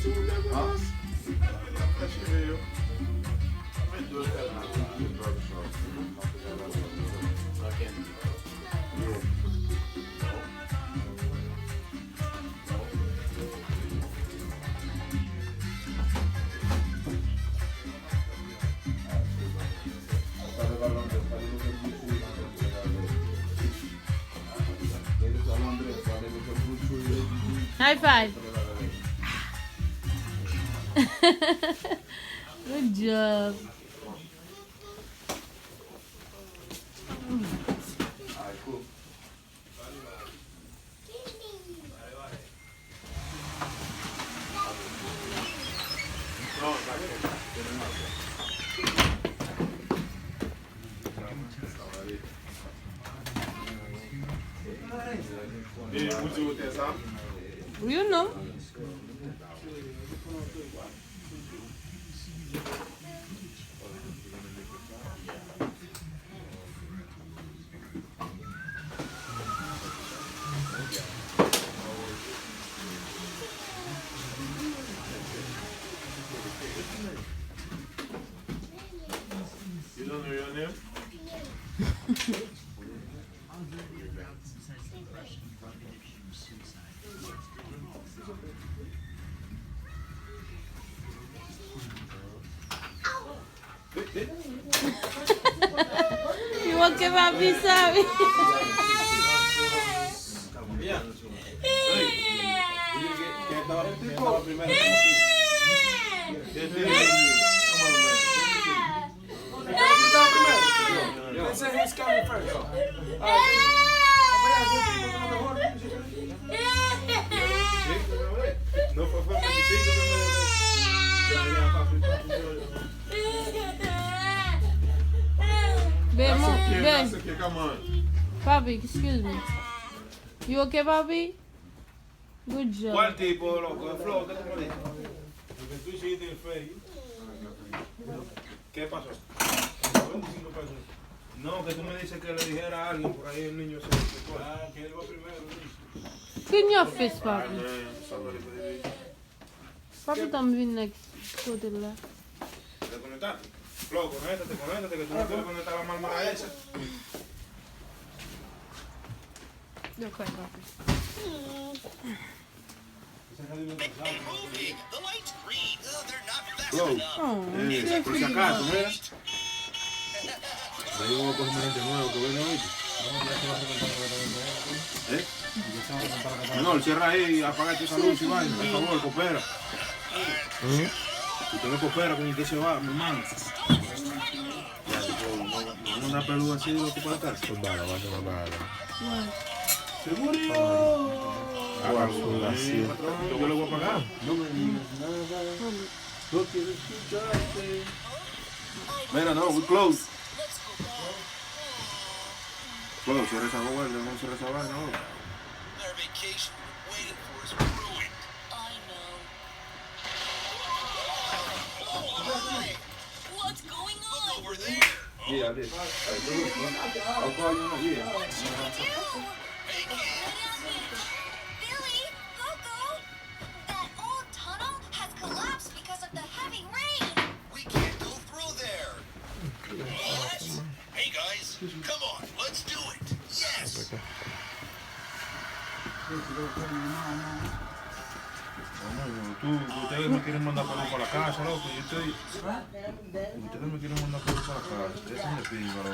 Huh? High five. Good job. You know. You don't know your name? You want que papi sabe? No fue 25. Ben, Come on. papi, excuse me. You okay, papi? Good job. ¿Cuál tipo, loco? ¿De flow? ¿Qué tú me dices? Porque tú hiciste el fake. ¿Qué pasó? 25 pesos. No, que tú me dices que le dijera a alguien por ahí el niño se Ah, que él va primero. Clean your face, papi. Papi también next. Go to the left. ¿Te conectaste? Flow, conéctate, que tú no puedes conectar la mármara esa. Yo okay, papi. Flow, Oh, por si acaso, mira. Ahí vamos a coger un gente nuevo que venga hoy. No, cierra ahí y apaga esa luz y vaina, por favor, coopera. Si usted no coopera, con usted se va, mi hermano. Ya, tipo, no una peluda así de lo que para acá. Pues vale, va a ser vale. ¡Seguro! Yo le voy a pagar. No me digas nada. No quiero escucharte. Mira, no, we close. Close, cierra esa vaina, no cierra esa vaina, no. Our vacation waiting for us ruined. I know. What's going on? Look over there. Yeah, I did. I'll call you. Yeah. What'd you do? Hey, Billy, Coco, that old tunnel has collapsed because of the heavy rain. We can't go through there. What? Hey guys, come on, let's do it. Yes. Ustedes me quieren mandar para la casa, loco. Ustedes me quieren mandar para la casa. Eso me pide, loco.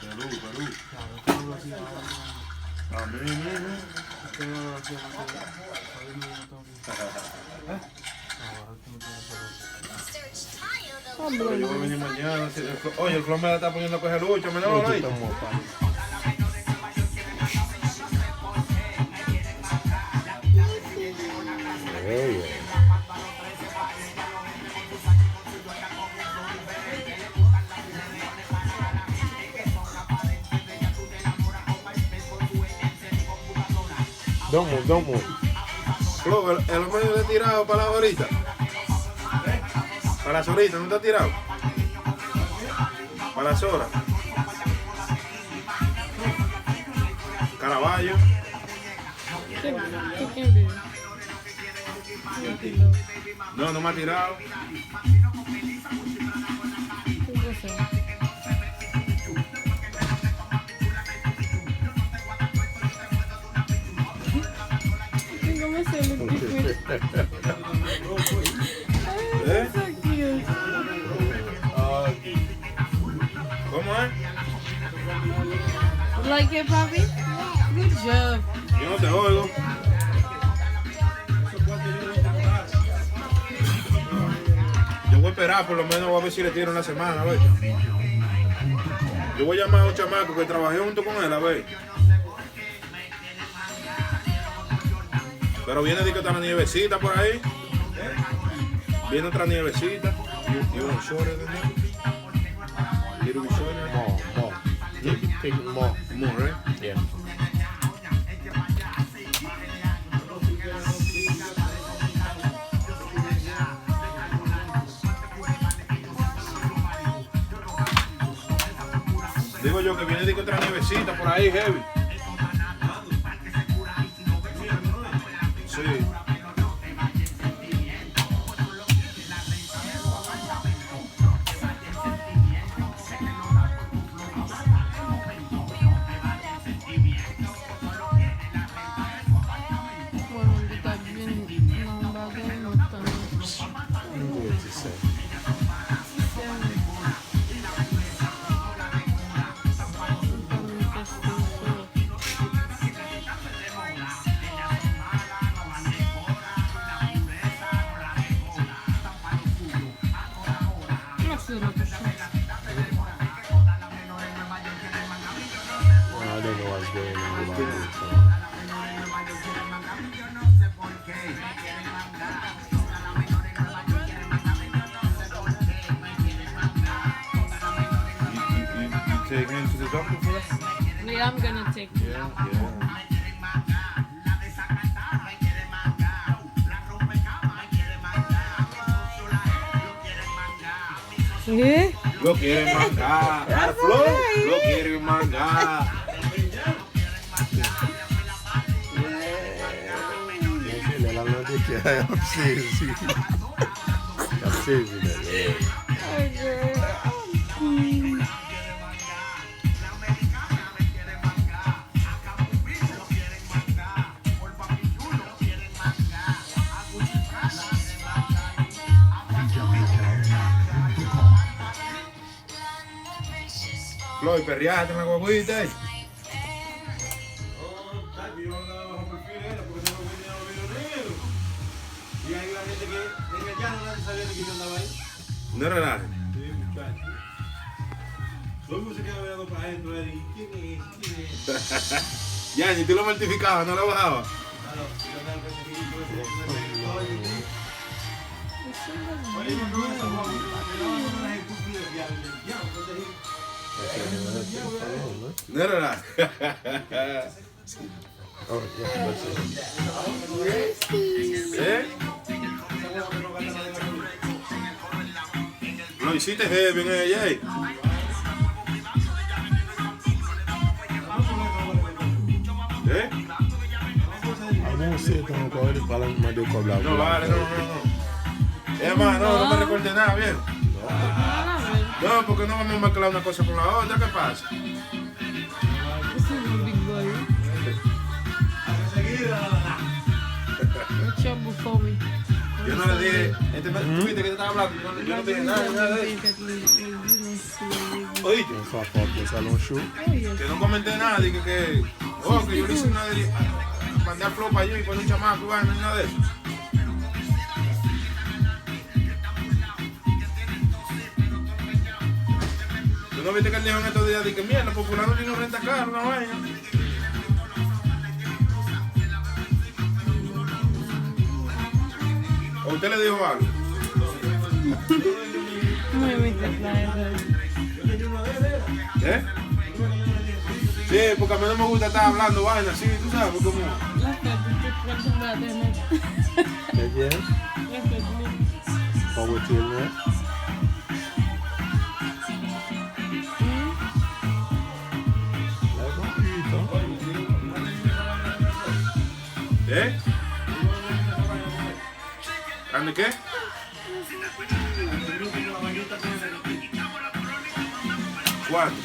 Perú. A mí mismo. Pero yo voy a venir mañana. Oye, el Flow me la está poniendo a coger lucha, menor. Ahí. Don't move. Flow, el hombre no está tirado para la horita. Para las horitas, ¿no está tirado? Para las horas. Caraballo. ¿Qué quiere? No, no me ha tirado. ¿Qué cosa? ¿Cómo se le dice? ¿Eh? So cute. ¿Cómo es? Like it, papi? Good job. Yo no te oigo. Yo voy a esperar, por lo menos voy a ver si le tiro una semana, a ver. Yo voy a llamar a un chamaco que trabajé junto con él, a ver. Pero viene de que está la nievecita por ahí. Viene otra nievecita. Y unos shorts de nieve. Little bit shorter. More. Take more. More, right? Yeah. Digo yo que viene de que otra nievecita por ahí, heavy. Sí. Bueno, yo también no va a ver no está. I'm going to say. I don't know what's going on about it. So. You take him to the doctor for that? Yeah, I'm gonna take it. Yeah. ¿Qué? Lo quieren mangar. Flow, lo quieren mangar. La noche que I'm serious. I'm serious with that. Yeah. Floyd, perreaste en la guaguita. Y hay una gente que en el llano nadie sabía ni que yo andaba ahí. No relajes. Sí, muchacho. Todo el mundo se queda mirando para adentro. ¿Y quién es? Ya, ni tú lo mortificabas, no lo bajabas. Claro, yo andaba persiguiendo ese. Oye, no todo eso, Juan, me daban unas estúpidas diablo, No relajes. Oh, yeah, that's it. ¿Eh? Lo hiciste heavy en ella. ¿Eh? I'm say don't go to Palan Madu Kobla. No, vale, no. Es más, no me recorte nada, bien. No, porque no vamos a mezclar una cosa con la otra, ¿qué pasa? This is a big boy. What's your book for me? Yo no le dije, tú viste que te estaba hablando, yo no te dije nada de eso. Oíste, So I thought the salon show. que no comenté nada, dije que yo le hice una de mandar flow para allí y poner un chamaco y vaina, nada de eso. ¿Tú no viste que él dijo en estos días? Dije, mierda, por fulano tiene un renta caro, una vaina. ¿O usted le dijo algo? Muy bien, ¿Eh? Sí, porque a mí no me gusta estar hablando vaina así, tú sabes, como... Yeah. Forward to your left. ¿Eh? ¿Ande qué? 4.